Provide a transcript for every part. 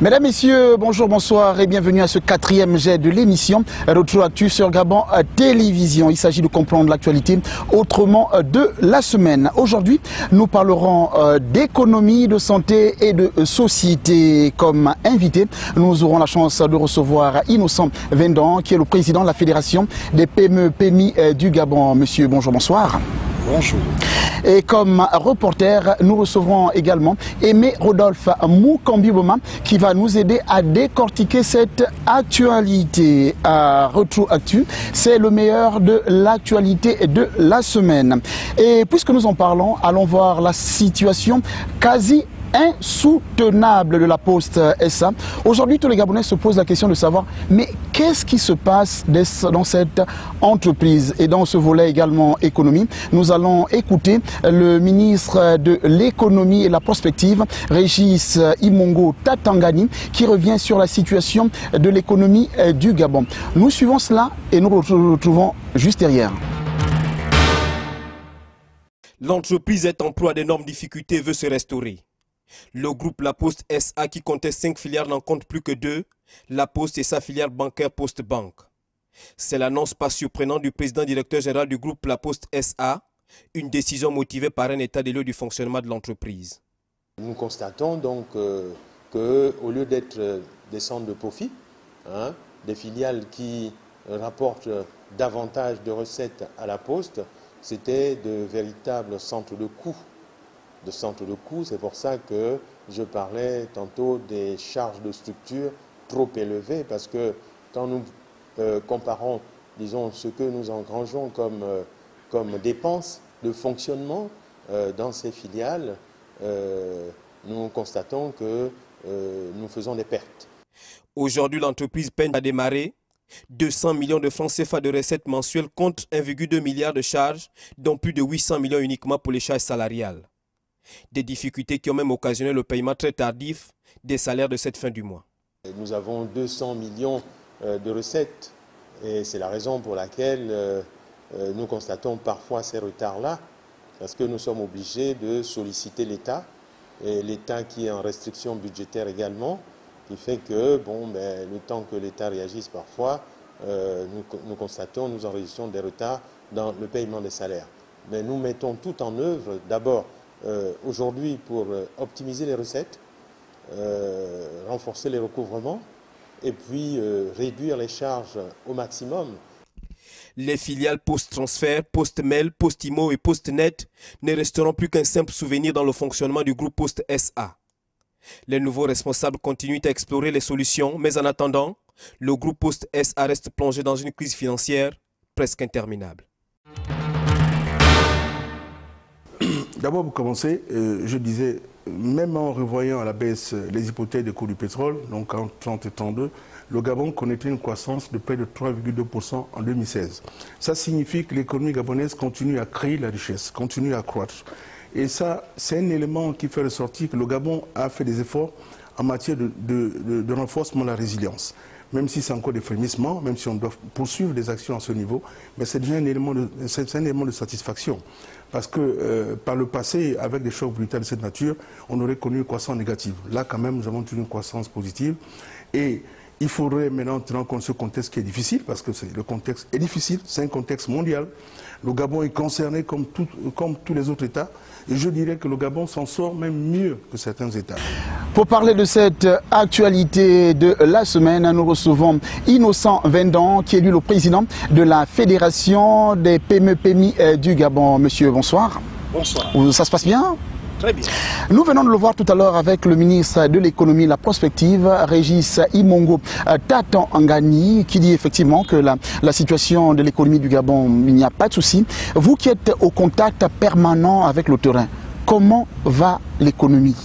Mesdames, Messieurs, bonjour, bonsoir et bienvenue à ce 4e jet de l'émission Retour Actu sur Gabon Télévision. Il s'agit de comprendre l'actualité autrement de la semaine. Aujourd'hui, nous parlerons d'économie, de santé et de société. Comme invité, nous aurons la chance de recevoir Innocent Vendan, qui est le président de la Fédération des PME-PMI du Gabon. Monsieur, bonjour, bonsoir. Bonjour. Et comme reporter, nous recevrons également Aimé Rodolphe Moukambiboma qui va nous aider à décortiquer cette actualité. À Retour Actu, c'est le meilleur de l'actualité de la semaine. Et puisque nous en parlons, allons voir la situation quasi insoutenable de la Poste SA. Aujourd'hui, tous les Gabonais se posent la question de savoir, mais qu'est-ce qui se passe dans cette entreprise? Et dans ce volet également économie, nous allons écouter le ministre de l'économie et la prospective, Régis Imongo Tatangani, qui revient sur la situation de l'économie du Gabon. Nous suivons cela et nous nous retrouvons juste derrière. L'entreprise est en proie d'énormes difficultés et veut se restaurer. Le groupe La Poste SA, qui comptait 5 filiales, n'en compte plus que 2, La Poste et sa filiale bancaire Poste Bank. C'est l'annonce pas surprenante du président directeur général du groupe La Poste SA, une décision motivée par un état des lieux du fonctionnement de l'entreprise. Nous constatons donc qu'au lieu d'être des centres de profit, des filiales qui rapportent davantage de recettes à La Poste, c'était de véritables centres de coûts. C'est pour ça que je parlais tantôt des charges de structure trop élevées, parce que quand nous comparons, disons, ce que nous engrangeons comme dépenses de fonctionnement dans ces filiales, nous constatons que nous faisons des pertes. Aujourd'hui, l'entreprise peine à démarrer. 200 millions de francs CFA de recettes mensuelles contre 1,2 milliard de charges, dont plus de 800 millions uniquement pour les charges salariales. Des difficultés qui ont même occasionné le paiement très tardif des salaires de cette fin du mois. Nous avons 200 millions de recettes et c'est la raison pour laquelle nous constatons parfois ces retards-là, parce que nous sommes obligés de solliciter l'État, et l'État qui est en restriction budgétaire également, qui fait que le temps que l'État réagisse parfois, nous enregistrons des retards dans le paiement des salaires. Mais nous mettons tout en œuvre d'abord aujourd'hui pour optimiser les recettes, renforcer les recouvrements et puis réduire les charges au maximum. Les filiales Post-Transfert, Post-Mail, Post-Imo et Post-Net ne resteront plus qu'un simple souvenir dans le fonctionnement du groupe Poste SA. Les nouveaux responsables continuent à explorer les solutions, mais en attendant, le groupe Poste SA reste plongé dans une crise financière presque interminable. D'abord, pour commencer, je disais, même en revoyant à la baisse les hypothèses des cours du pétrole, donc en 30 et 32, le Gabon connaîtrait une croissance de près de 3,2% en 2016. Ça signifie que l'économie gabonaise continue à créer la richesse, continue à croître. Et ça, c'est un élément qui fait ressortir que le Gabon a fait des efforts en matière de renforcement de la résilience. Même si c'est encore des frémissements, même si on doit poursuivre des actions à ce niveau, mais c'est déjà un élément de satisfaction. Parce que par le passé, avec des chocs brutaux de cette nature, on aurait connu une croissance négative. Là, quand même, nous avons eu une croissance positive. Et il faudrait maintenant tenir compte de ce contexte qui est difficile, parce que le contexte est difficile, c'est un contexte mondial. Le Gabon est concerné comme tous les autres États. Et je dirais que le Gabon s'en sort même mieux que certains États. Pour parler de cette actualité de la semaine, nous recevons Innocent Vendan, qui est lui le président de la Fédération des PME-PMI du Gabon. Monsieur, bonsoir. Bonsoir. Ça se passe bien? Très bien. Nous venons de le voir tout à l'heure avec le ministre de l'économie et la prospective, Régis Imongo Tatangani, qui dit effectivement que la situation de l'économie du Gabon, il n'y a pas de souci. Vous qui êtes au contact permanent avec le terrain, comment va l'économie?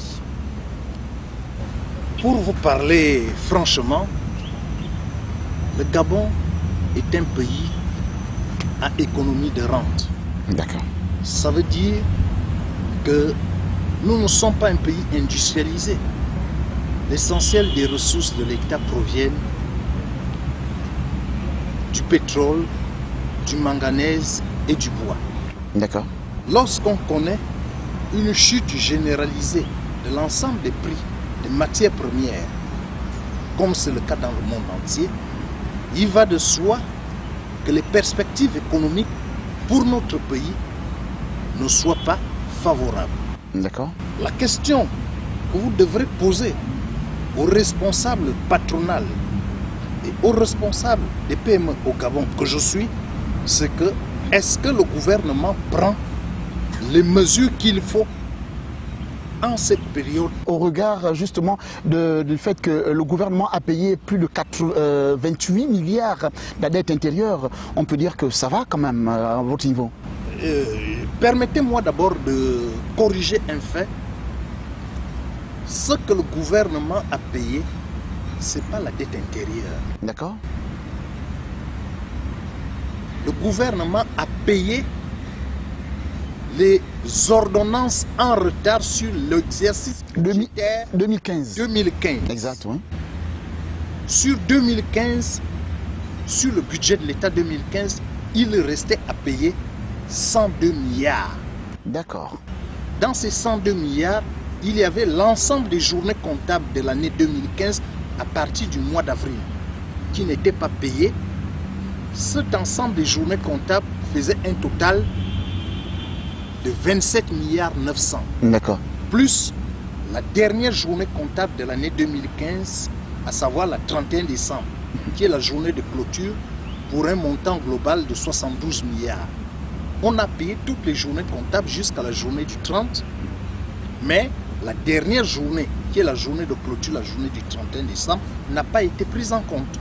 Pour vous parler franchement, le Gabon est un pays à économie de rente. D'accord. Ça veut dire que nous ne sommes pas un pays industrialisé. L'essentiel des ressources de l'État proviennent du pétrole, du manganèse et du bois. D'accord. Lorsqu'on connaît une chute généralisée de l'ensemble des prix des matières premières comme c'est le cas dans le monde entier, il va de soi que les perspectives économiques pour notre pays ne soient pas favorables. D'accord. La question que vous devrez poser aux responsables patronales et aux responsables des PME au Gabon que je suis, c'est que est-ce que le gouvernement prend les mesures qu'il faut en cette période? Au regard justement du fait que le gouvernement a payé plus de 28 milliards de la dette intérieure, on peut dire que ça va quand même à votre niveau. Permettez-moi d'abord de corriger un fait. Ce que le gouvernement a payé, ce n'est pas la dette intérieure. D'accord. Le gouvernement a payé les ordonnances en retard sur l'exercice budgétaire 2015. 2015. Exact, oui. Sur 2015, sur le budget de l'État 2015, il restait à payer 102 milliards. D'accord. Dans ces 102 milliards, il y avait l'ensemble des journées comptables de l'année 2015 à partir du mois d'avril qui n'étaient pas payées. Cet ensemble des journées comptables faisait un total de 27 milliards 900. D'accord. Plus la dernière journée comptable de l'année 2015, à savoir la 31 décembre, qui est la journée de clôture, pour un montant global de 72 milliards. On a payé toutes les journées comptables jusqu'à la journée du 30, mais la dernière journée, qui est la journée de clôture, la journée du 31 décembre, n'a pas été prise en compte.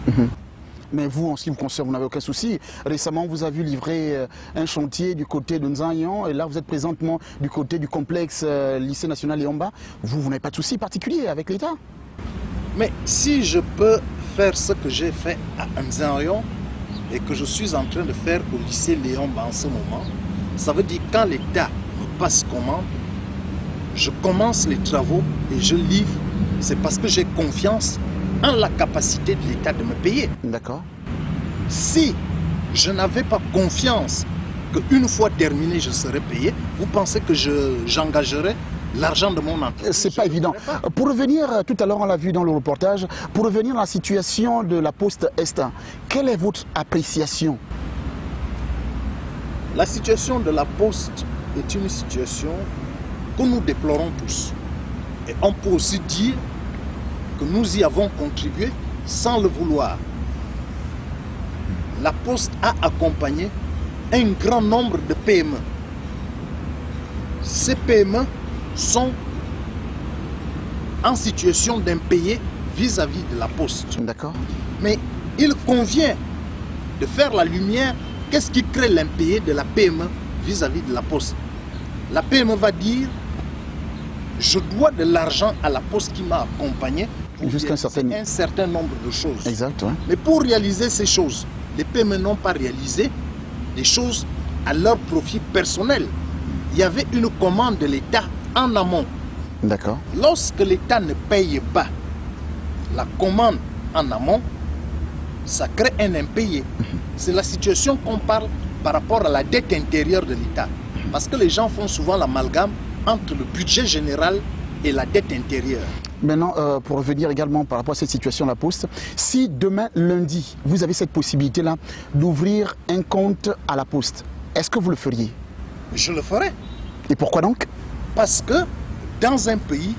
Mais vous, en ce qui vous concerne, vous n'avez aucun souci. Récemment, vous avez livré un chantier du côté de Nzanyan et là, vous êtes présentement du côté du complexe lycée national Léomba. Vous n'avez pas de souci particulier avec l'État? Mais si je peux faire ce que j'ai fait à Nzanyan et que je suis en train de faire au lycée Léomba en ce moment, ça veut dire que quand l'État me passe commande, je commence les travaux et je livre. C'est parce que j'ai confiance en la capacité de l'État de me payer. D'accord. Si je n'avais pas confiance qu'une fois terminé, je serais payé, vous pensez que j'engagerais l'argent de mon entreprise? C'est pas évident. Pour revenir, tout à l'heure on l'a vu dans le reportage, pour revenir à la situation de la Poste Est, quelle est votre appréciation? La situation de la Poste est une situation que nous déplorons tous. Et on peut aussi dire que nous y avons contribué sans le vouloir. La Poste a accompagné un grand nombre de PME. Ces PME sont en situation d'impayé vis-à-vis de la Poste. D'accord. Mais il convient de faire la lumière. Qu'est-ce qui crée l'impayé de la PME vis-à-vis de la Poste? La PME va dire: je dois de l'argent à la Poste qui m'a accompagné jusqu'à un certain nombre de choses. Exact, ouais. Mais pour réaliser ces choses, les PME n'ont pas réalisé des choses à leur profit personnel. Il y avait une commande de l'État en amont. D'accord. Lorsque l'État ne paye pas la commande en amont, ça crée un impayé. C'est la situation qu'on parle par rapport à la dette intérieure de l'État. Parce que les gens font souvent l'amalgame entre le budget général et la dette intérieure. Maintenant, pour revenir également par rapport à cette situation de la Poste, si demain, lundi, vous avez cette possibilité-là d'ouvrir un compte à la Poste, est-ce que vous le feriez? Je le ferai. Et pourquoi donc? Parce que dans un pays,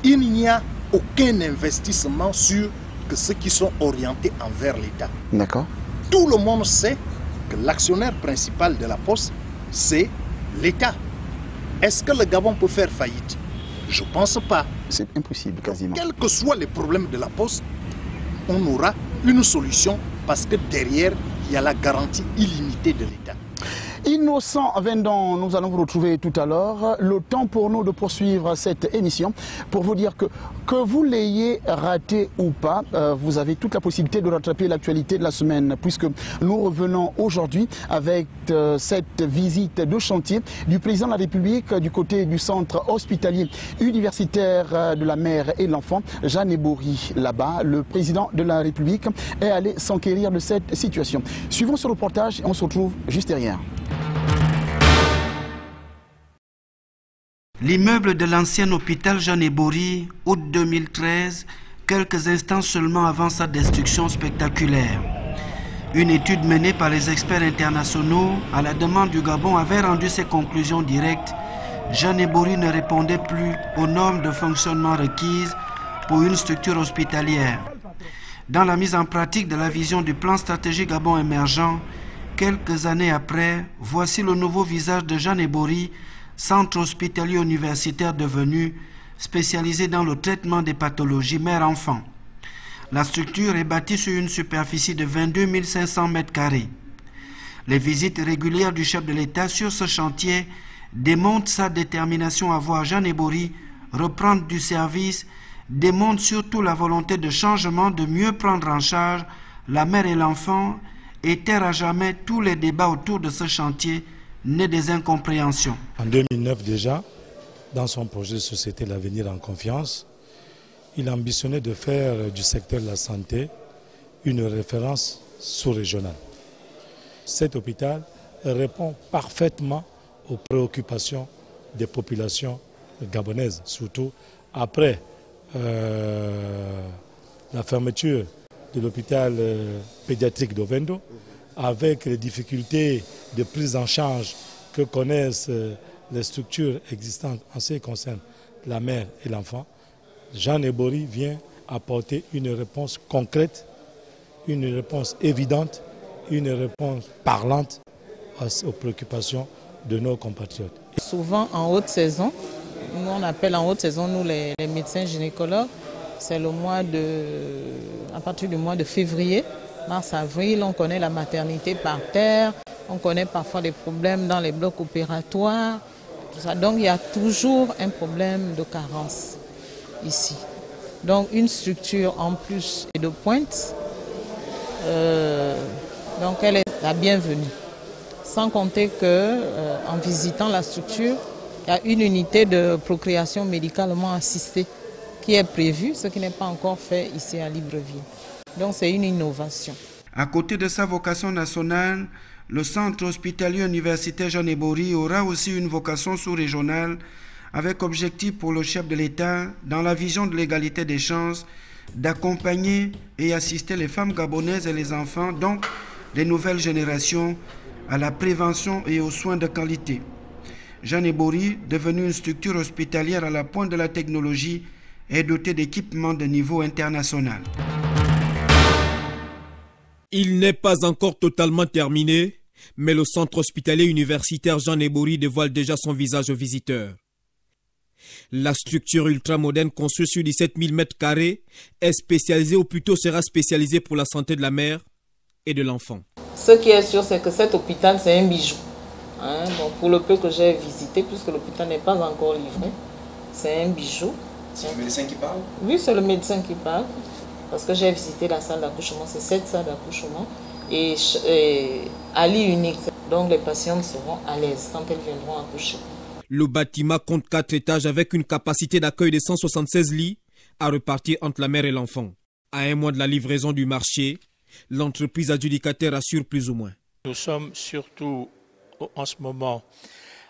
il n'y a aucun investissement sur que ceux qui sont orientés envers l'État. D'accord. Tout le monde sait que l'actionnaire principal de la Poste, c'est l'État. Est-ce que le Gabon peut faire faillite? Je ne pense pas. C'est impossible, quasiment. Quels que soient les problèmes de la Poste, on aura une solution parce que derrière, il y a la garantie illimitée de l'État. Innocent Vendon, nous allons vous retrouver tout à l'heure. Le temps pour nous de poursuivre cette émission pour vous dire que vous l'ayez raté ou pas, vous avez toute la possibilité de rattraper l'actualité de la semaine puisque nous revenons aujourd'hui avec cette visite de chantier du président de la République du côté du centre hospitalier universitaire de la mère et de l'enfant, Jeanne Ebory. Là-bas, le président de la République est allé s'enquérir de cette situation. Suivons ce reportage et on se retrouve juste derrière. L'immeuble de l'ancien hôpital Jeanne Ebory, août 2013, quelques instants seulement avant sa destruction spectaculaire. Une étude menée par les experts internationaux à la demande du Gabon avait rendu ses conclusions directes. Jeanne Ebory ne répondait plus aux normes de fonctionnement requises pour une structure hospitalière. Dans la mise en pratique de la vision du plan stratégique Gabon émergent, quelques années après, voici le nouveau visage de Jeanne Ebory, centre hospitalier universitaire devenu spécialisé dans le traitement des pathologies mère-enfant. La structure est bâtie sur une superficie de 22 500 m². Les visites régulières du chef de l'État sur ce chantier démontrent sa détermination à voir Jeanne Ebory reprendre du service, démontrent surtout la volonté de changement, de mieux prendre en charge la mère et l'enfant et taire à jamais tous les débats autour de ce chantier nés des incompréhensions. En 2009 déjà, dans son projet de société L'avenir en confiance, il ambitionnait de faire du secteur de la santé une référence sous-régionale. Cet hôpital répond parfaitement aux préoccupations des populations gabonaises, surtout après la fermeture de l'hôpital pédiatrique d'Ovendo, avec les difficultés de prise en charge que connaissent les structures existantes en ce qui concerne la mère et l'enfant. Jeanne Ebory vient apporter une réponse concrète, une réponse évidente, une réponse parlante aux préoccupations de nos compatriotes. Souvent en haute saison, nous on appelle en haute saison, nous les médecins gynécologues, c'est le mois à partir du mois de février, mars-avril, on connaît la maternité par terre, on connaît parfois des problèmes dans les blocs opératoires, tout ça. Donc il y a toujours un problème de carence ici. Donc une structure en plus et de pointe, donc elle est la bienvenue. Sans compter qu'en visitant la structure, il y a une unité de procréation médicalement assistée qui est prévue, ce qui n'est pas encore fait ici à Libreville. Donc c'est une innovation. À côté de sa vocation nationale, le centre hospitalier universitaire Jeanne Ebory aura aussi une vocation sous-régionale avec objectif pour le chef de l'État, dans la vision de l'égalité des chances, d'accompagner et assister les femmes gabonaises et les enfants, donc les nouvelles générations, à la prévention et aux soins de qualité. Jeanne Ebory, devenue une structure hospitalière à la pointe de la technologie, est dotée d'équipements de niveau international. Il n'est pas encore totalement terminé, mais le centre hospitalier universitaire Jeanne Ebory dévoile déjà son visage aux visiteurs. La structure ultramoderne construite sur 17 000 m² est spécialisée, ou plutôt sera spécialisée pour la santé de la mère et de l'enfant. Ce qui est sûr, c'est que cet hôpital, c'est un bijou. Donc pour le peu que j'ai visité, puisque l'hôpital n'est pas encore livré, c'est un bijou. C'est le médecin qui parle? Oui, c'est le médecin qui parle. Parce que j'ai visité la salle d'accouchement, c'est cette salle d'accouchement. Et à lit unique. Donc les patientes seront à l'aise quand elles viendront accoucher. Le bâtiment compte 4 étages avec une capacité d'accueil de 176 lits à repartir entre la mère et l'enfant. À un mois de la livraison du marché, l'entreprise adjudicataire assure plus ou moins. Nous sommes surtout en ce moment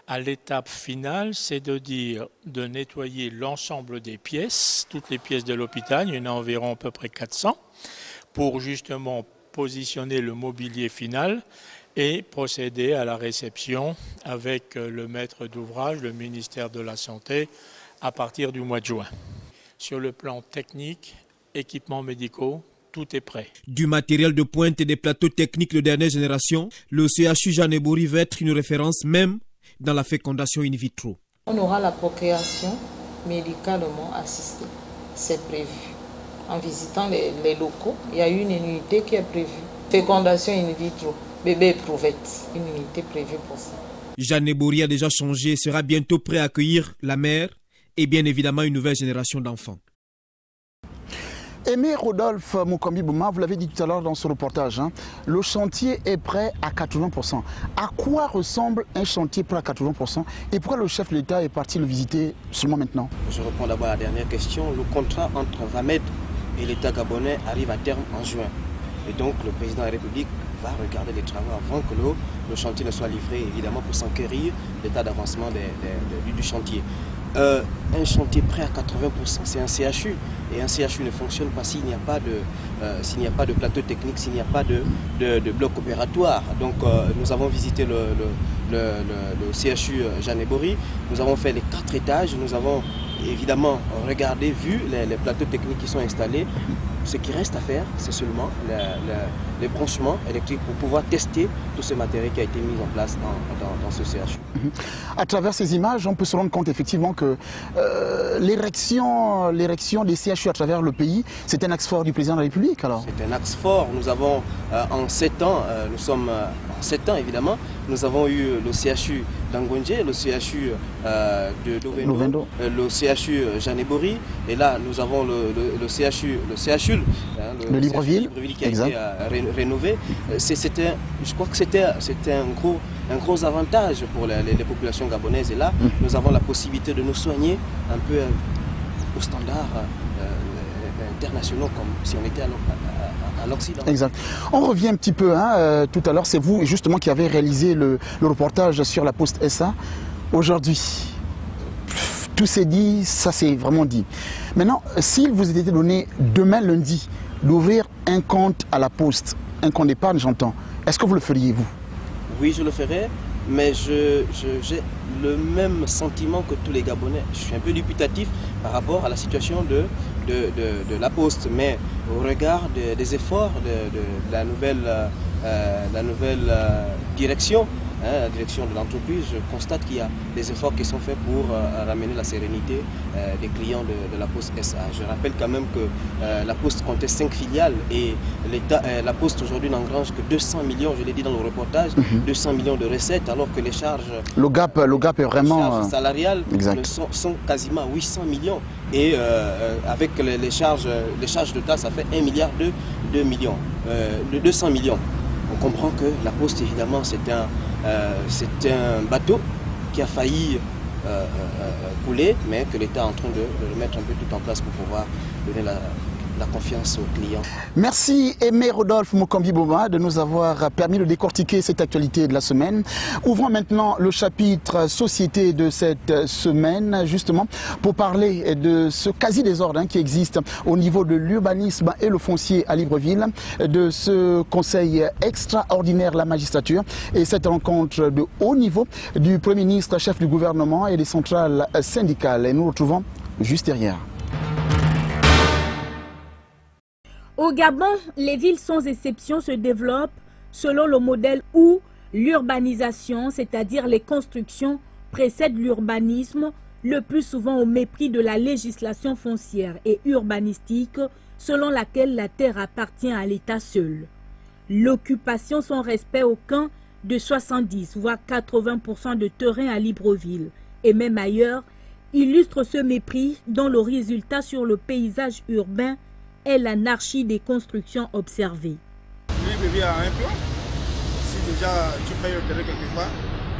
à l'étape finale, c'est de nettoyer l'ensemble des pièces, toutes les pièces de l'hôpital, il y en a environ à peu près 400, pour justement positionner le mobilier final et procéder à la réception avec le maître d'ouvrage, le ministère de la Santé, à partir du mois de juin. Sur le plan technique, équipements médicaux, tout est prêt. Du matériel de pointe et des plateaux techniques de dernière génération, le CHU Jeanne Ebory va être une référence même dans la fécondation in vitro. On aura la procréation médicalement assistée, c'est prévu. En visitant les locaux, il y a une unité qui est prévue. Fécondation in vitro, bébé éprouvette, une unité prévue pour ça. Jeanne Ebory a déjà changé et sera bientôt prêt à accueillir la mère et bien évidemment une nouvelle génération d'enfants. Aimé Rodolphe Mukambi Bouma, vous l'avez dit tout à l'heure dans ce reportage, le chantier est prêt à 80%. À quoi ressemble un chantier prêt à 80% et pourquoi le chef de l'État est parti le visiter seulement maintenant? Je réponds d'abord à la dernière question. Le contrat entre Vamed et l'État gabonais arrive à terme en juin. Et donc le président de la République va regarder les travaux avant que le chantier ne soit livré, évidemment pour s'enquérir de l'état d'avancement du chantier. un chantier prêt à 80%, c'est un CHU. Et un CHU ne fonctionne pas s'il n'y a pas de plateau technique, s'il n'y a pas de bloc opératoire. Donc nous avons visité le CHU Jeanne Ebory, nous avons fait les 4 étages, nous avons évidemment regardé, vu les plateaux techniques qui sont installés. Ce qui reste à faire, c'est seulement les branchements électriques pour pouvoir tester tout ce matériel qui a été mis en place dans ce CHU. À travers ces images, on peut se rendre compte effectivement que l'érection des CHU à travers le pays, c'est un axe fort du président de la République alors. C'est un axe fort. Nous avons en 7 ans, nous sommes en 7 ans évidemment, nous avons eu le CHU d'Angonje, le CHU de Dovendo, le CHU Jeanne Ebory, et là nous avons le CHU, le Libreville qui a été rénové. Je crois que c'était un gros avantage pour les populations gabonaises. Et là, nous avons la possibilité de nous soigner un peu aux standards internationaux, comme si on était à l'Occident. Exact. On revient un petit peu, tout à l'heure, c'est vous justement qui avez réalisé le reportage sur la Poste SA. Aujourd'hui, tout s'est dit, ça s'est vraiment dit. Maintenant, s'il vous était donné demain lundi d'ouvrir un compte à la Poste, un compte d'épargne j'entends, est-ce que vous le feriez vous? Oui, je le ferai, mais j'ai le même sentiment que tous les Gabonais. Je suis un peu dubitatif par rapport à la situation de la Poste, mais au regard des efforts de la nouvelle direction, la direction de l'entreprise, je constate qu'il y a des efforts qui sont faits pour ramener la sérénité des clients de la Poste SA. Je rappelle quand même que la Poste comptait 5 filiales et la Poste aujourd'hui n'engrange que 200 millions, je l'ai dit dans le reportage, 200 millions de recettes, alors que les charges, le gap est vraiment les charges salariales sont quasiment à 800 millions. Et avec les charges de tas, ça fait 1 milliard de 200 millions. On comprend que la Poste, évidemment, c'est un bateau qui a failli couler, mais que l'État est en train de remettre un peu tout en place pour pouvoir donner la confiance aux clients. Merci Aimé Rodolphe Mukambi-Boma de nous avoir permis de décortiquer cette actualité de la semaine. Ouvrons maintenant le chapitre société de cette semaine, justement pour parler de ce quasi-désordre qui existe au niveau de l'urbanisme et le foncier à Libreville, de ce conseil extraordinaire la magistrature et cette rencontre de haut niveau du Premier ministre, chef du gouvernement et des centrales syndicales. Et nous retrouvons juste derrière. Au Gabon, les villes sans exception se développent selon le modèle où l'urbanisation, c'est-à-dire les constructions, précède l'urbanisme, le plus souvent au mépris de la législation foncière et urbanistique selon laquelle la terre appartient à l'État seul. L'occupation sans respect aucun de 70 voire 80% de terrain à Libreville et même ailleurs illustre ce mépris dont le résultat sur le paysage urbain est l'anarchie des constructions observées. Libreville a un plan. Si déjà tu payes le terrain quelque part,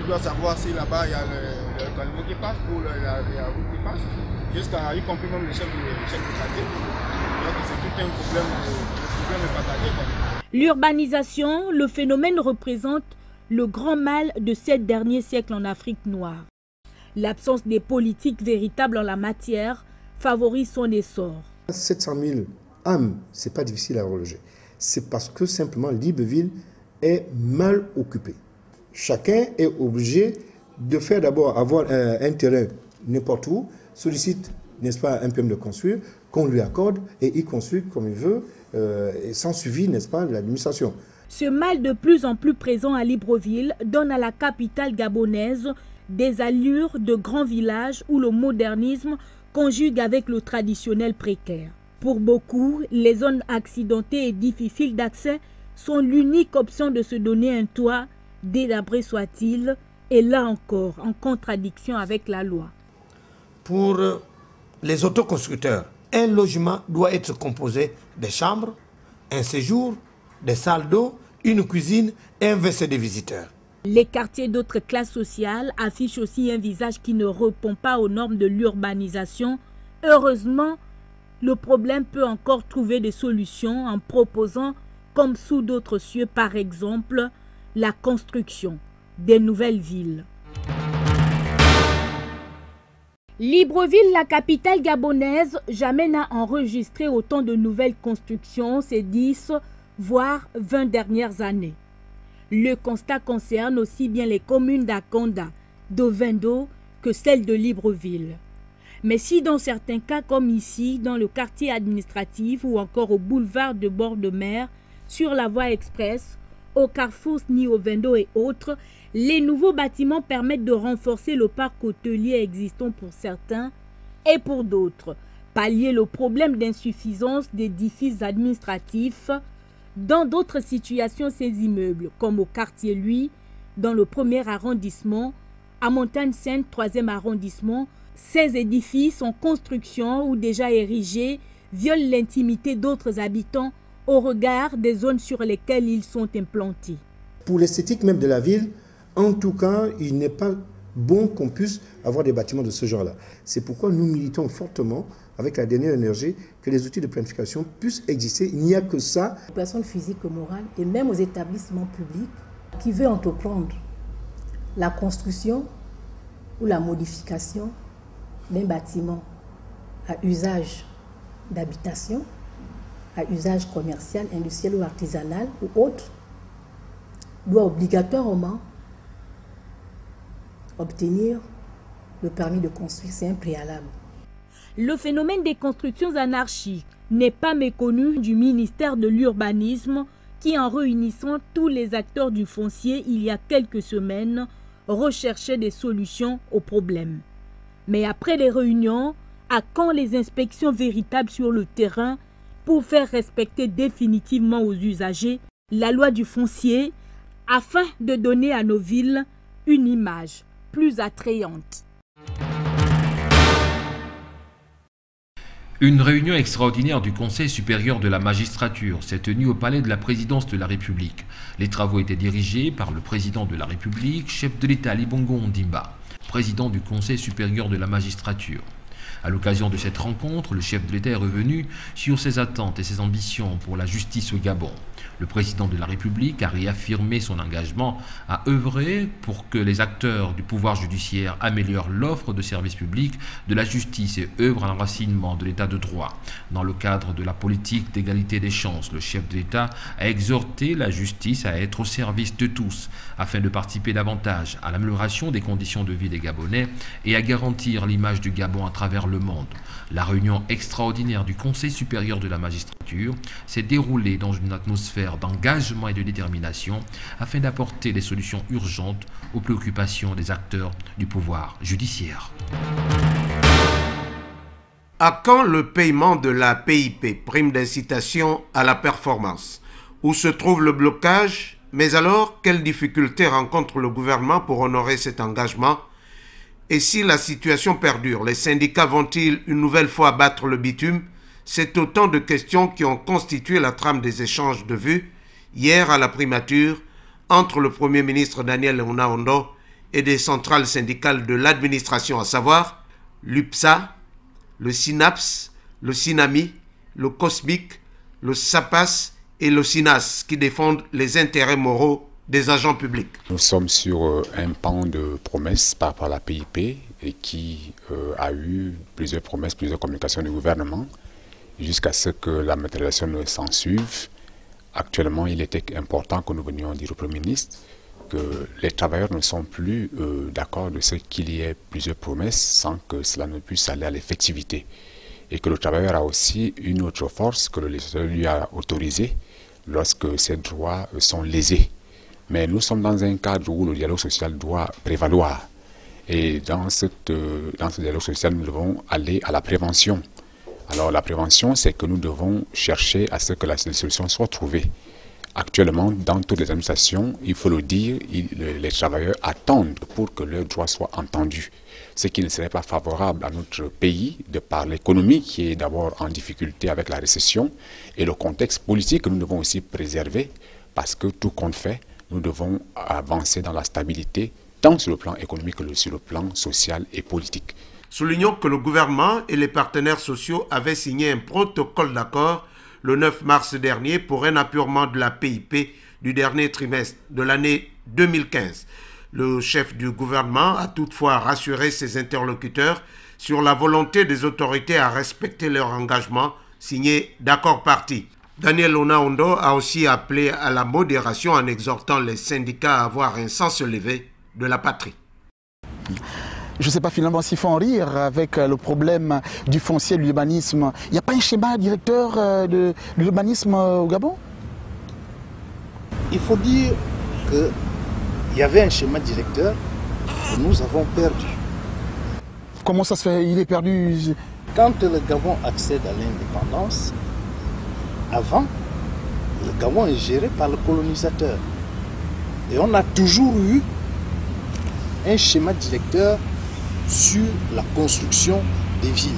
tu dois savoir si là-bas il y a le camion qui passe ou la route qui passe, jusqu'à y compris même le chef de quartier. Donc c'est tout un problème partagé. L'urbanisation, le phénomène représente le grand mal de ces derniers siècles en Afrique noire. L'absence des politiques véritables en la matière favorise son essor. 700 000 âmes, ce n'est pas difficile à reloger. C'est parce que simplement Libreville est mal occupée. Chacun est obligé de faire d'abord avoir un terrain n'importe où, sollicite, n'est-ce pas, un permis de construire, qu'on lui accorde et il construit comme il veut, sans suivi, n'est-ce pas, de l'administration. Ce mal de plus en plus présent à Libreville donne à la capitale gabonaise des allures de grands villages où le modernisme conjugue avec le traditionnel précaire. Pour beaucoup, les zones accidentées et difficiles d'accès sont l'unique option de se donner un toit, délabré soit-il, et là encore en contradiction avec la loi. Pour les autoconstructeurs, un logement doit être composé des chambres, un séjour, des salles d'eau, une cuisine et un WC des visiteurs. Les quartiers d'autres classes sociales affichent aussi un visage qui ne répond pas aux normes de l'urbanisation. Heureusement, le problème peut encore trouver des solutions en proposant, comme sous d'autres cieux par exemple, la construction des nouvelles villes. Libreville, la capitale gabonaise, jamais n'a enregistré autant de nouvelles constructions ces 10, voire 20 dernières années. Le constat concerne aussi bien les communes d'Akonda, d'Ovendo que celles de Libreville. Mais si dans certains cas, comme ici, dans le quartier administratif ou encore au boulevard de bord de mer, sur la voie express, au Carrefour Ni-Ovendo et autres, les nouveaux bâtiments permettent de renforcer le parc hôtelier existant pour certains et pour d'autres, pallier le problème d'insuffisance d'édifices administratifs. Dans d'autres situations, ces immeubles, comme au quartier Lui, dans le 1er arrondissement, à Montagne-Sainte, 3e arrondissement, ces édifices en construction ou déjà érigés violent l'intimité d'autres habitants au regard des zones sur lesquelles ils sont implantés. Pour l'esthétique même de la ville, en tout cas, il n'est pas bon qu'on puisse avoir des bâtiments de ce genre-là. C'est pourquoi nous militons fortement, avec la dernière énergie, que les outils de planification puissent exister. Il n'y a que ça. Les personnes physiques et morales, et même aux établissements publics, qui veulent entreprendre la construction ou la modification d'un bâtiment à usage d'habitation, à usage commercial, industriel ou artisanal ou autre, doit obligatoirement obtenir le permis de construire. C'est un préalable. Le phénomène des constructions anarchiques n'est pas méconnu du ministère de l'Urbanisme qui, en réunissant tous les acteurs du foncier il y a quelques semaines, recherchait des solutions aux problèmes. Mais après les réunions, à quand les inspections véritables sur le terrain pour faire respecter définitivement aux usagers la loi du foncier afin de donner à nos villes une image plus attrayante? Une réunion extraordinaire du Conseil supérieur de la magistrature s'est tenue au palais de la présidence de la République. Les travaux étaient dirigés par le président de la République, chef de l'État Ali Bongo Ondimba, président du Conseil supérieur de la magistrature. À l'occasion de cette rencontre, le chef de l'État est revenu sur ses attentes et ses ambitions pour la justice au Gabon. Le président de la République a réaffirmé son engagement à œuvrer pour que les acteurs du pouvoir judiciaire améliorent l'offre de services publics de la justice et œuvrent à l'enracinement de l'état de droit. Dans le cadre de la politique d'égalité des chances, le chef de l'État a exhorté la justice à être au service de tous afin de participer davantage à l'amélioration des conditions de vie des Gabonais et à garantir l'image du Gabon à travers le monde. La réunion extraordinaire du Conseil supérieur de la magistrature s'est déroulée dans une atmosphère d'engagement et de détermination afin d'apporter des solutions urgentes aux préoccupations des acteurs du pouvoir judiciaire. À quand le paiement de la PIP, prime d'incitation à la performance? Où se trouve le blocage? Mais alors, quelles difficultés rencontre le gouvernement pour honorer cet engagement? Et si la situation perdure, les syndicats vont-ils une nouvelle fois battre le bitume? C'est autant de questions qui ont constitué la trame des échanges de vues hier à la primature entre le Premier ministre Daniel Onaondo et des centrales syndicales de l'administration, à savoir l'UPSA, le SYNAPS, le SYNAMI, le COSMIC, le SAPAS et le SYNAS qui défendent les intérêts moraux des agents publics. Nous sommes sur un pan de promesses par rapport à la PIP et qui a eu plusieurs promesses, plusieurs communications du gouvernement jusqu'à ce que la matérialisation ne s'en suive. Actuellement, il était important que nous venions dire au Premier ministre que les travailleurs ne sont plus d'accord de ce qu'il y ait plusieurs promesses sans que cela ne puisse aller à l'effectivité. Et que le travailleur a aussi une autre force que le législateur lui a autorisée lorsque ses droits sont lésés. Mais nous sommes dans un cadre où le dialogue social doit prévaloir. Et dans ce dialogue social, nous devons aller à la prévention. Alors la prévention, c'est que nous devons chercher à ce que les solutions soient trouvées. Actuellement, dans toutes les administrations, il faut le dire, les travailleurs attendent pour que leurs droits soient entendus. Ce qui ne serait pas favorable à notre pays, de par l'économie qui est d'abord en difficulté avec la récession, et le contexte politique que nous devons aussi préserver, parce que tout compte fait, nous devons avancer dans la stabilité, tant sur le plan économique que sur le plan social et politique. Soulignons que le gouvernement et les partenaires sociaux avaient signé un protocole d'accord le 9 mars dernier pour un apurement de la PIP du dernier trimestre de l'année 2015. Le chef du gouvernement a toutefois rassuré ses interlocuteurs sur la volonté des autorités à respecter leur engagement signé d'accords partis. Daniel Onaondo a aussi appelé à la modération en exhortant les syndicats à avoir un sens élevé de la patrie. Je ne sais pas finalement s'il faut en rire avec le problème du foncier, de l'urbanisme. Il n'y a pas un schéma directeur de l'urbanisme au Gabon? Il faut dire qu'il y avait un schéma directeur que nous avons perdu. Comment ça se fait? Il est perdu? Quand le Gabon accède à l'indépendance, avant, le Gabon est géré par le colonisateur. Et on a toujours eu un schéma directeur sur la construction des villes.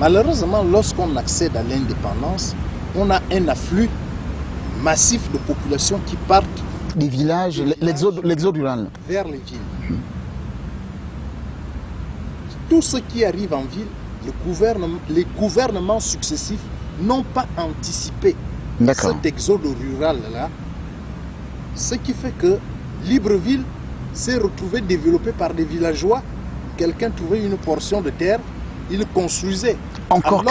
Malheureusement, lorsqu'on accède à l'indépendance, on a un afflux massif de populations qui partent des villages, l'exode rural, vers les villes. Tout ce qui arrive en ville, les gouvernements successifs n'ont pas anticipé cet exode rural-là, ce qui fait que Libreville s'est retrouvé développé par des villageois. Quelqu'un trouvait une portion de terre, il construisait. Encore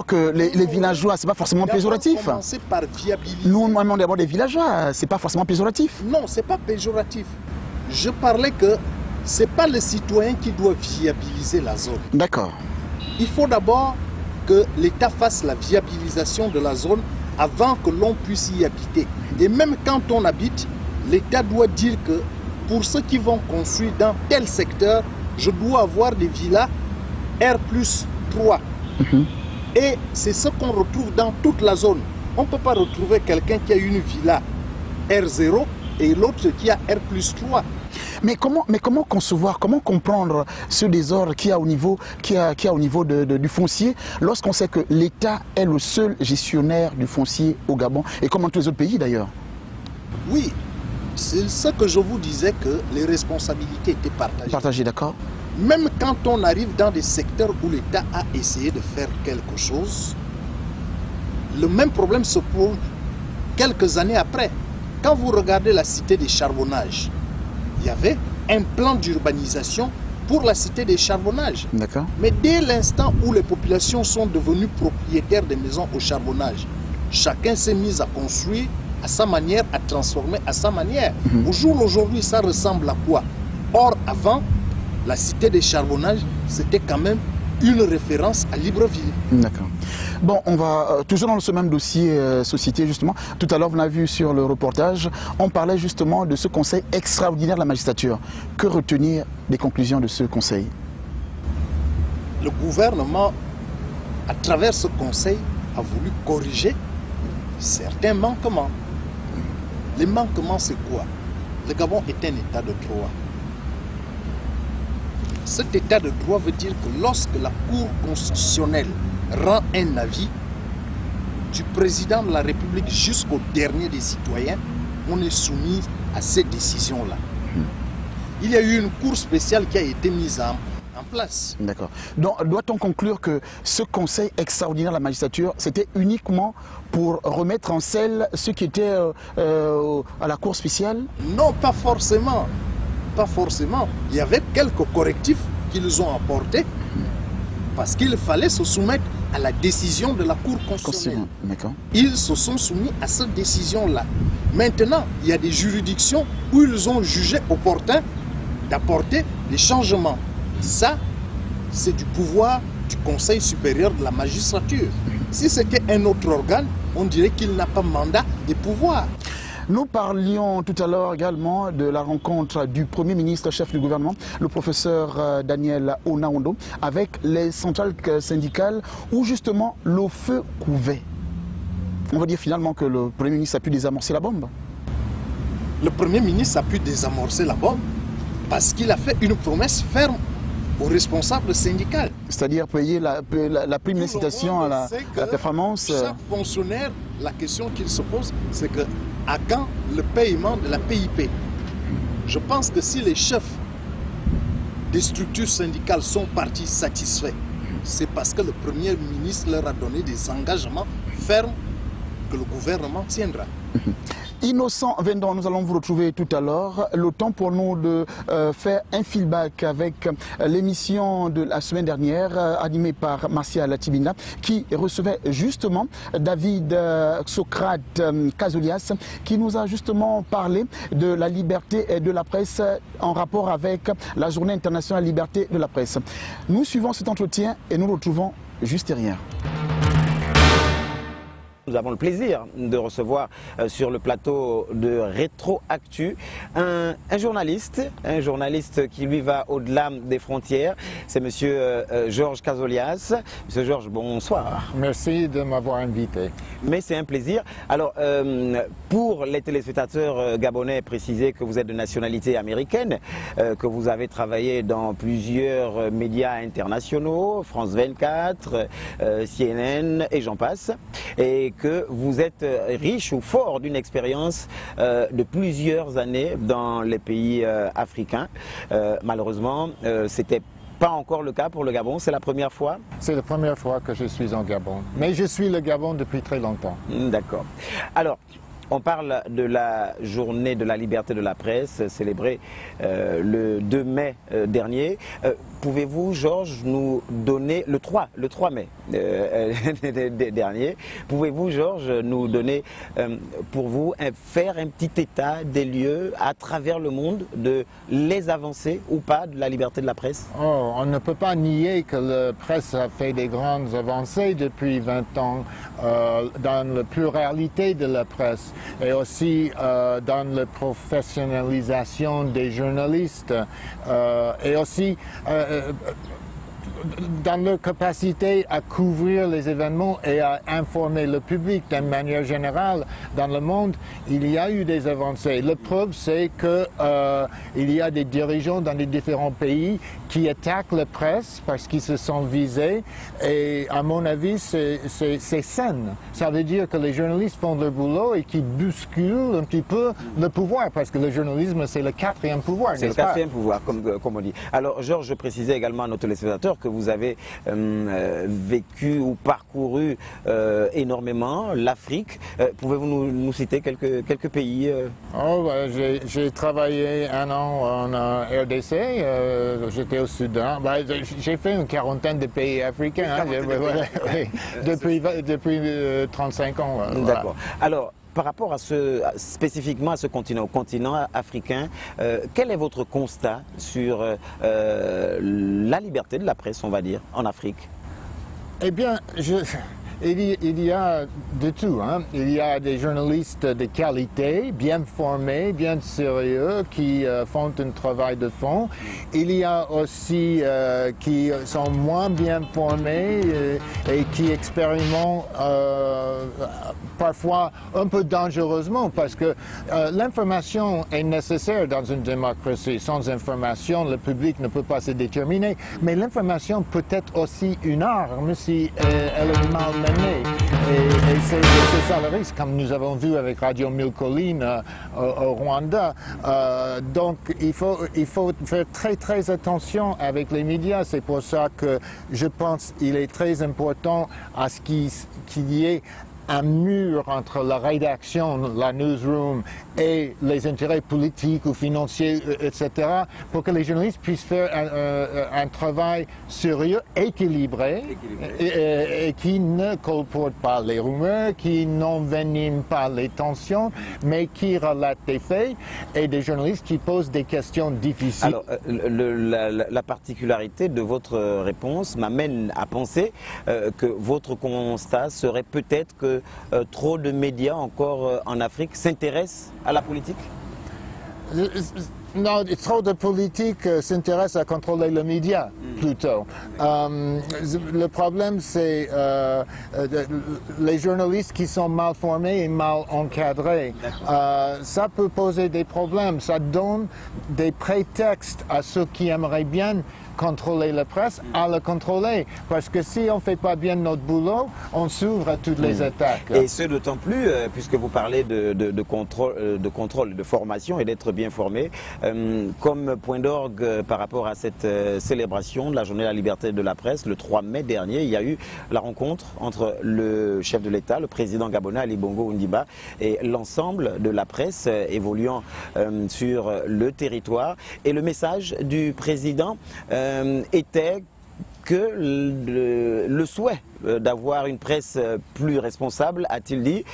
que les villageois, c'est pas forcément péjoratif. Par viabiliser. Nous, on d'abord des villageois, c'est pas forcément péjoratif. Non, c'est pas péjoratif. Je parlais que c'est pas le citoyen qui doit viabiliser la zone. D'accord. Il faut d'abord que l'État fasse la viabilisation de la zone avant que l'on puisse y habiter. Et même quand on habite, l'État doit dire que pour ceux qui vont construire dans tel secteur, je dois avoir des villas R+3. Et c'est ce qu'on retrouve dans toute la zone. On ne peut pas retrouver quelqu'un qui a une villa R0 et l'autre qui a R+3. Mais comment concevoir, comment comprendre ce désordre qu'il y a au niveau, du foncier lorsqu'on sait que l'État est le seul gestionnaire du foncier au Gabon et comme dans tous les autres pays d'ailleurs? Oui, c'est ce que je vous disais, que les responsabilités étaient partagées. Partagées, d'accord. Même quand on arrive dans des secteurs où l'État a essayé de faire quelque chose, le même problème se pose quelques années après. Quand vous regardez la cité des charbonnages, il y avait un plan d'urbanisation pour la cité des charbonnages. D'accord. Mais dès l'instant où les populations sont devenues propriétaires des maisons au charbonnage, chacun s'est mis à construire à sa manière, à transformer à sa manière. Au jour d'aujourd'hui, ça ressemble à quoi? Or, avant, la cité des charbonnages, c'était quand même une référence à Libreville. D'accord. Bon, on va toujours dans ce même dossier société, justement. Tout à l'heure, vous l'avez vu sur le reportage, on parlait justement de ce conseil extraordinaire de la magistrature. Que retenir des conclusions de ce conseil? Le gouvernement, à travers ce conseil, a voulu corriger certains manquements. Les manquements, c'est quoi? Le Gabon est un état de droit. Cet état de droit veut dire que lorsque la Cour constitutionnelle rend un avis, du président de la République jusqu'au dernier des citoyens, on est soumis à ces décisions-là. Il y a eu une cour spéciale qui a été mise en place. D'accord. Donc, doit-on conclure que ce conseil extraordinaire de la magistrature, c'était uniquement pour remettre en selle ceux qui étaient à la cour spéciale? Non, pas forcément. Pas forcément. Il y avait quelques correctifs qu'ils ont apportés parce qu'il fallait se soumettre à la décision de la Cour constitutionnelle. Ils se sont soumis à cette décision-là. Maintenant, il y a des juridictions où ils ont jugé opportun d'apporter des changements. Ça, c'est du pouvoir du Conseil supérieur de la magistrature. Si c'était un autre organe, on dirait qu'il n'a pas mandat de pouvoir. Nous parlions tout à l'heure également de la rencontre du Premier ministre, chef du gouvernement, le professeur Daniel Onaondo, avec les centrales syndicales où justement le feu couvait. On va dire finalement que le Premier ministre a pu désamorcer la bombe. Le Premier ministre a pu désamorcer la bombe parce qu'il a fait une promesse ferme aux responsables syndicaux. C'est-à-dire payer la prime d'incitation à la performance. Chaque fonctionnaire, la question qu'il se pose, c'est que à quand le paiement de la PIP? Je pense que si les chefs des structures syndicales sont partis satisfaits, c'est parce que le Premier ministre leur a donné des engagements fermes que le gouvernement tiendra. Innocent Vendon, nous allons vous retrouver tout à l'heure. Le temps pour nous de faire un feedback avec l'émission de la semaine dernière animée par Martial Tibinda qui recevait justement David Socrate Kazolias qui nous a justement parlé de la liberté de la presse en rapport avec la Journée internationale liberté de la presse. Nous suivons cet entretien et nous le retrouvons juste derrière. Nous avons le plaisir de recevoir sur le plateau de Rétroactu un journaliste qui lui va au-delà des frontières. C'est monsieur Georges Kazolias. Monsieur Georges, bonsoir. Merci de m'avoir invité. Mais c'est un plaisir. Alors, pour les téléspectateurs gabonais, précisez que vous êtes de nationalité américaine, que vous avez travaillé dans plusieurs médias internationaux, France 24, CNN et j'en passe, et que vous êtes riche ou fort d'une expérience de plusieurs années dans les pays africains. Malheureusement, c'était pas encore le cas pour le Gabon, c'est la première fois? C'est la première fois que je suis en Gabon, mais je suis le Gabon depuis très longtemps. D'accord. Alors, on parle de la journée de la liberté de la presse célébrée le 2 mai dernier. Pouvez-vous, Georges, nous donner, le 3 mai dernier, pouvez-vous, Georges, nous donner, pour vous, faire un petit état des lieux à travers le monde de les avancées ou pas de la liberté de la presse? Oh, on ne peut pas nier que la presse a fait des grandes avancées depuis 20 ans dans la pluralité de la presse et aussi dans la professionnalisation des journalistes et aussi dans leur capacité à couvrir les événements et à informer le public d'une manière générale dans le monde, il y a eu des avancées. La preuve, c'est qu'il y a des dirigeants dans les différents pays qui attaquent la presse parce qu'ils se sentent visés et à mon avis, c'est sain. Ça veut dire que les journalistes font leur boulot et qu'ils bousculent un petit peu le pouvoir parce que le journalisme, c'est le quatrième pouvoir. C'est le quatrième pouvoir, comme on dit. Alors, Georges, je précisais également à nos téléspectateurs que vous avez vécu ou parcouru énormément l'Afrique. Pouvez-vous nous citer quelques pays j'ai travaillé un an en RDC, j'étais au Soudan. J'ai fait une quarantaine de pays africains depuis 35 ans. D'accord. Alors, par rapport à spécifiquement à ce continent, au continent africain, quel est votre constat sur la liberté de la presse, on va dire, en Afrique? Eh bien, il y a de tout. Hein. Il y a des journalistes de qualité, bien formés, bien sérieux, qui font un travail de fond. Il y a aussi qui sont moins bien formés et qui expérimentent parfois un peu dangereusement parce que l'information est nécessaire dans une démocratie. Sans information, le public ne peut pas se déterminer. Mais l'information peut être aussi une arme si elle est mal menée. Et c'est ça le risque, comme nous avons vu avec Radio Mille Collines au Rwanda. Donc il faut faire très attention avec les médias. C'est pour ça que je pense qu'il est très important à ce qu'il y ait un mur entre la rédaction, la newsroom et les intérêts politiques ou financiers, etc., pour que les journalistes puissent faire un travail sérieux, équilibré, et qui ne colporte pas les rumeurs, qui n'envenime pas les tensions, mais qui relate des faits, et des journalistes qui posent des questions difficiles. Alors, la particularité de votre réponse m'amène à penser que votre constat serait peut-être que trop de médias encore en Afrique s'intéressent à la politique? Non, trop de politiques s'intéressent à contrôler les médias, plutôt. Le problème, c'est les journalistes qui sont mal formés et mal encadrés. Ça peut poser des problèmes. Ça donne des prétextes à ceux qui aimeraient bien contrôler la presse, à la contrôler. Parce que si on ne fait pas bien notre boulot, on s'ouvre à toutes les attaques. Et ce d'autant plus, puisque vous parlez de contrôle, de formation et d'être bien formé, comme point d'orgue par rapport à cette célébration de la journée de la liberté de la presse. Le 3 mai dernier, il y a eu la rencontre entre le chef de l'État, le président gabonais Ali Bongo Ondimba, et l'ensemble de la presse évoluant sur le territoire. Et le message du président était que le souhait d'avoir une presse plus responsable, a-t-il dit,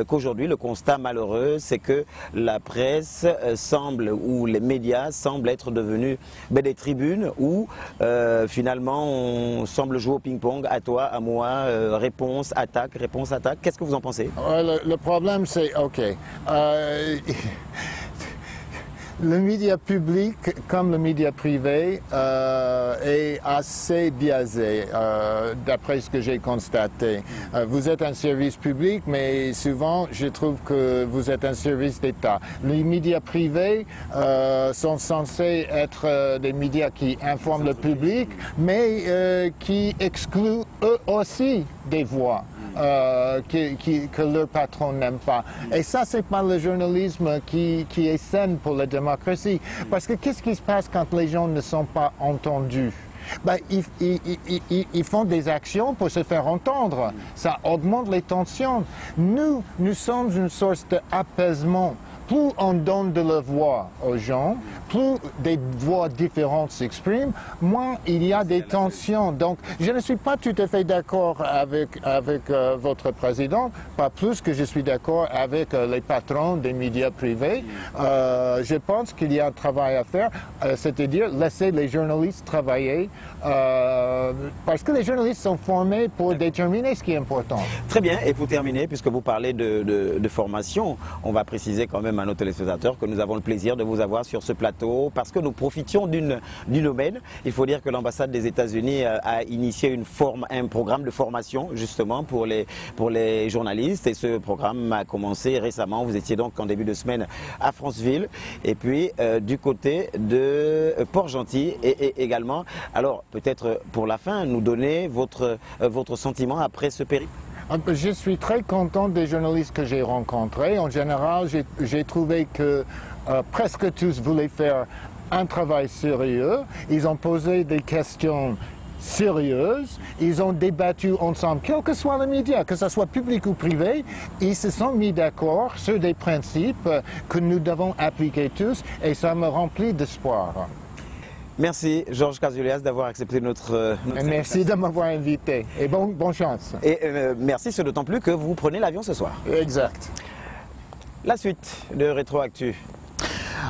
qu'aujourd'hui le constat malheureux c'est que la presse semble, ou les médias semblent être devenus des tribunes où finalement on semble jouer au ping-pong, à toi, à moi, réponse, attaque, qu'est-ce que vous en pensez? Le problème c'est, ok, le média public, comme le média privé, est assez biaisé, d'après ce que j'ai constaté. Vous êtes un service public, mais souvent, je trouve que vous êtes un service d'État. Les médias privés sont censés être des médias qui informent le public, mais qui excluent eux aussi des voix. Que leur patron n'aime pas. Et ça, c'est pas le journalisme qui est sain pour la démocratie. Parce que qu'est-ce qui se passe quand les gens ne sont pas entendus? Ben, ils font des actions pour se faire entendre. Ça augmente les tensions. Nous sommes une source d'apaisement. Plus on donne de la voix aux gens, plus des voix différentes s'expriment, moins il y a des tensions. Donc, je ne suis pas tout à fait d'accord avec votre président, pas plus que je suis d'accord avec les patrons des médias privés. Je pense qu'il y a un travail à faire, c'est-à-dire laisser les journalistes travailler, parce que les journalistes sont formés pour déterminer ce qui est important. Très bien, et pour terminer, puisque vous parlez de formation, on va préciser quand même à nos téléspectateurs que nous avons le plaisir de vous avoir sur ce plateau parce que nous profitions d'une aubaine. Il faut dire que l'ambassade des États-Unis a initié un programme de formation justement pour les journalistes, et ce programme a commencé récemment. Vous étiez donc en début de semaine à Franceville et puis du côté de Port-Gentil et également. Alors peut-être pour la fin, nous donner votre sentiment après ce périple. Je suis très content des journalistes que j'ai rencontrés. En général, j'ai trouvé que presque tous voulaient faire un travail sérieux. Ils ont posé des questions sérieuses. Ils ont débattu ensemble, quel que soit le média, que ce soit public ou privé. Ils se sont mis d'accord sur des principes que nous devons appliquer tous, et ça me remplit d'espoir. Merci Georges Cazulias d'avoir accepté notre merci de m'avoir invité et bonne chance. Et merci, c'est d'autant plus que vous prenez l'avion ce soir. Exact. La suite de Rétroactu.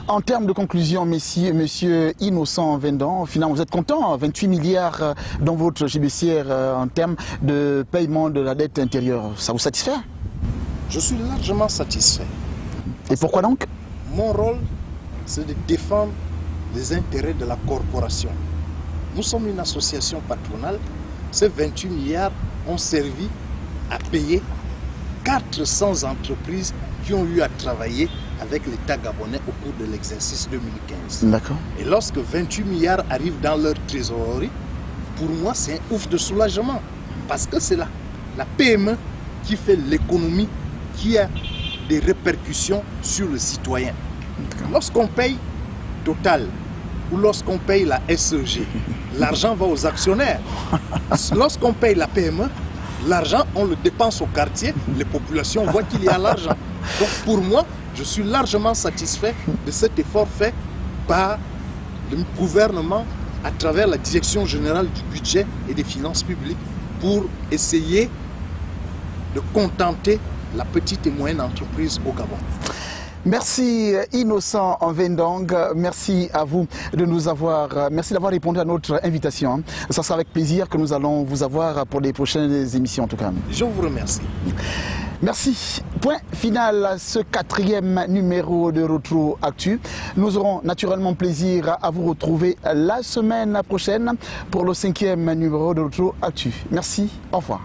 En termes de conclusion, monsieur Innocent Vendan, finalement vous êtes content, 28 milliards dans votre GBCR en termes de paiement de la dette intérieure, ça vous satisfait? Je suis largement satisfait. Et pourquoi donc? Mon rôle, c'est de défendre les intérêts de la corporation. Nous sommes une association patronale. Ces 28 milliards ont servi à payer 400 entreprises qui ont eu à travailler avec l'État gabonais au cours de l'exercice 2015. D'accord. Et lorsque 28 milliards arrivent dans leur trésorerie, pour moi c'est un ouf de soulagement. Parce que c'est la PME qui fait l'économie, qui a des répercussions sur le citoyen. Lorsqu'on paye Total ou lorsqu'on paye la SEG, l'argent va aux actionnaires. Lorsqu'on paye la PME, l'argent, on le dépense au quartier, les populations voient qu'il y a l'argent. Donc pour moi, je suis largement satisfait de cet effort fait par le gouvernement à travers la Direction générale du budget et des finances publiques pour essayer de contenter la petite et moyenne entreprise au Gabon. Merci Innocent Vendang, merci à vous de nous avoir, merci d'avoir répondu à notre invitation. Ça sera avec plaisir que nous allons vous avoir pour les prochaines émissions en tout cas. Je vous remercie. Merci. Point final à ce 4e numéro de Rétroactu. Nous aurons naturellement plaisir à vous retrouver la semaine prochaine pour le 5e numéro de Rétroactu. Merci, au revoir.